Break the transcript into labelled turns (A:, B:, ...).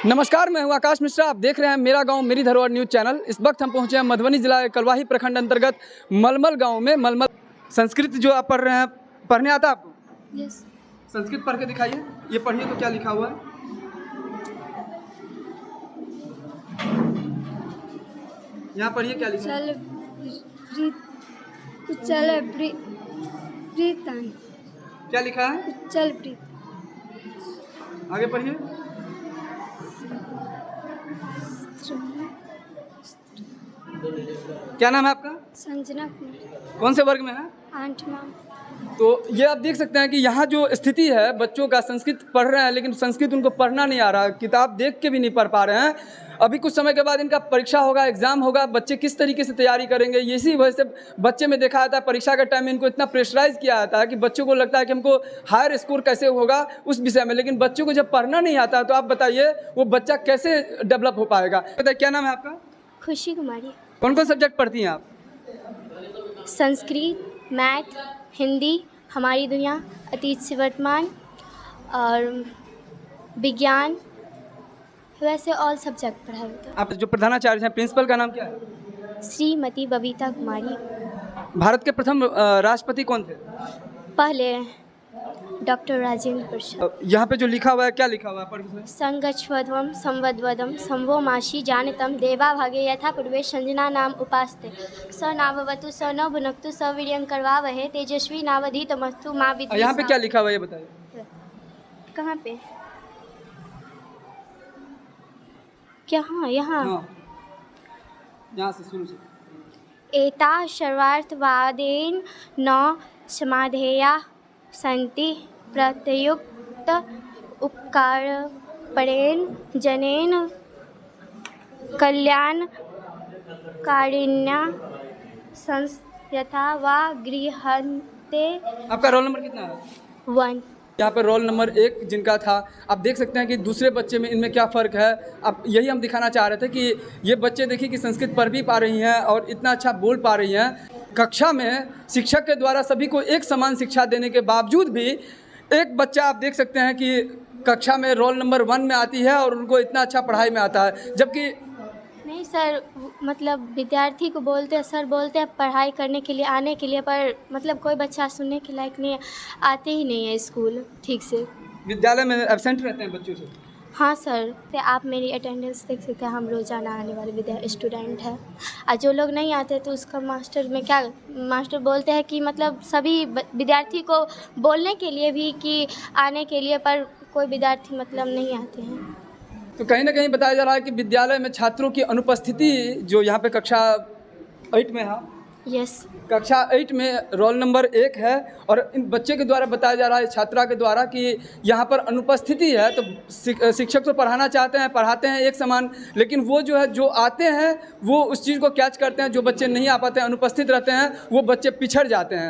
A: नमस्कार, मैं हूं आकाश मिश्रा। आप देख रहे हैं मेरा गांव मेरी धरोहर न्यूज़ चैनल। इस वक्त हम पहुंचे हैं मधुबनी जिला के कलवाही प्रखंड अंतर्गत मलमल गांव में। मलमल संस्कृत जो आप पढ़ रहे हैं, पढ़ने आता आपको?
B: यस।
A: संस्कृत पढ़ के दिखाइए। ये पढ़िए तो क्या लिखा हुआ है। यहाँ पढ़िए क्या लिखा है। क्या लिखा है?
B: उच्चल प्रीत।
A: आगे पढ़िए। क्या नाम है आपका?
B: संजना कुमार।
A: कौन से वर्ग में है?
B: 8वां।
A: तो ये आप देख सकते हैं कि यहाँ जो स्थिति है, बच्चों का संस्कृत पढ़ रहे हैं लेकिन संस्कृत उनको पढ़ना नहीं आ रहा, किताब देख के भी नहीं पढ़ पा रहे हैं। अभी कुछ समय के बाद इनका परीक्षा होगा, एग्जाम होगा, बच्चे किस तरीके से तैयारी करेंगे, इसी वजह से बच्चे में देखा जाता है परीक्षा के टाइम में इनको इतना प्रेशराइज किया जाता है कि बच्चों को लगता है कि हमको हायर स्कोर कैसे होगा उस विषय में। लेकिन बच्चों को जब पढ़ना नहीं आता तो आप बताइए वो बच्चा कैसे डेवलप हो पाएगा। बताइए क्या नाम है आपका?
B: खुशी कुमारी।
A: कौन कौन सब्जेक्ट पढ़ती हैं आप?
B: संस्कृत, मैथ, हिंदी, हमारी दुनिया, अतीत से वर्तमान और विज्ञान, वैसे ऑल सब्जेक्ट पढ़ाई होता है।
A: आप जो प्रधानाचार्य हैं, प्रिंसिपल का नाम क्या है?
B: श्रीमती बबीता कुमारी।
A: भारत के प्रथम राष्ट्रपति कौन थे?
B: पहले डॉक्टर राजेंद्र प्रसाद।
A: यहाँ पे जो लिखा हुआ है, क्या लिखा हुआ है? पढ़ के।
B: संगच्छध्वम संवद्वदम संभो माशी जानतम देवा भागे यथा पूर्वे संजना नाम उपास्ते स नाभवतु स न भुनक्तु स वीर्यं करवावहे तेजस्वी नावधीतमस्तु मां विद्विषाम्।
A: यहाँ पे क्या लिखा हुआ है ये बताइए।
B: कहाँ पे? क्या? हाँ, यहाँ।
A: यहाँ से शुरू से।
B: एता सर्वार्थवादेन न समाधेया सन्ति प्रत्युक्त उपकारपरेण जनेन कल्याणकारिण्या संस्यथा वा गृहन्ते।
A: आपका रोल नंबर कितना है?
B: 1।
A: यहाँ पर रोल नंबर 1 जिनका था, आप देख सकते हैं कि दूसरे बच्चे में इनमें क्या फ़र्क है। अब यही हम दिखाना चाह रहे थे कि ये बच्चे देखिए कि संस्कृत पढ़ भी पा रही हैं और इतना अच्छा बोल पा रही हैं। कक्षा में शिक्षक के द्वारा सभी को एक समान शिक्षा देने के बावजूद भी एक बच्चा आप देख सकते हैं कि कक्षा में रोल नंबर 1 में आती है और उनको इतना अच्छा पढ़ाई में आता है, जबकि
B: नहीं सर, मतलब विद्यार्थी को बोलते हैं, सर बोलते हैं पढ़ाई करने के लिए, आने के लिए, पर मतलब कोई बच्चा सुनने के लायक नहीं है, आते ही नहीं है स्कूल ठीक से।
A: विद्यालय में एब्सेंट रहते हैं बच्चों से।
B: हाँ सर, तो आप मेरी अटेंडेंस देख सकते हैं, हम रोज़ाना आने वाले स्टूडेंट हैं। और जो लोग नहीं आते तो उसका मास्टर में क्या, मास्टर बोलते हैं कि मतलब सभी विद्यार्थी को बोलने के लिए भी कि आने के लिए, पर कोई विद्यार्थी मतलब नहीं आते हैं।
A: तो कहीं ना कहीं बताया जा रहा है कि विद्यालय में छात्रों की अनुपस्थिति जो यहाँ पे कक्षा 8 में है,
B: यस,
A: कक्षा 8 में रोल नंबर 1 है और इन बच्चे के द्वारा बताया जा रहा है, छात्रा के द्वारा, कि यहाँ पर अनुपस्थिति है। तो शिक्षक तो पढ़ाना चाहते हैं, पढ़ाते हैं एक समान, लेकिन वो जो है जो आते हैं वो उस चीज़ को कैच करते हैं, जो बच्चे नहीं आ पाते हैं, अनुपस्थित रहते हैं, वो बच्चे पिछड़ जाते हैं।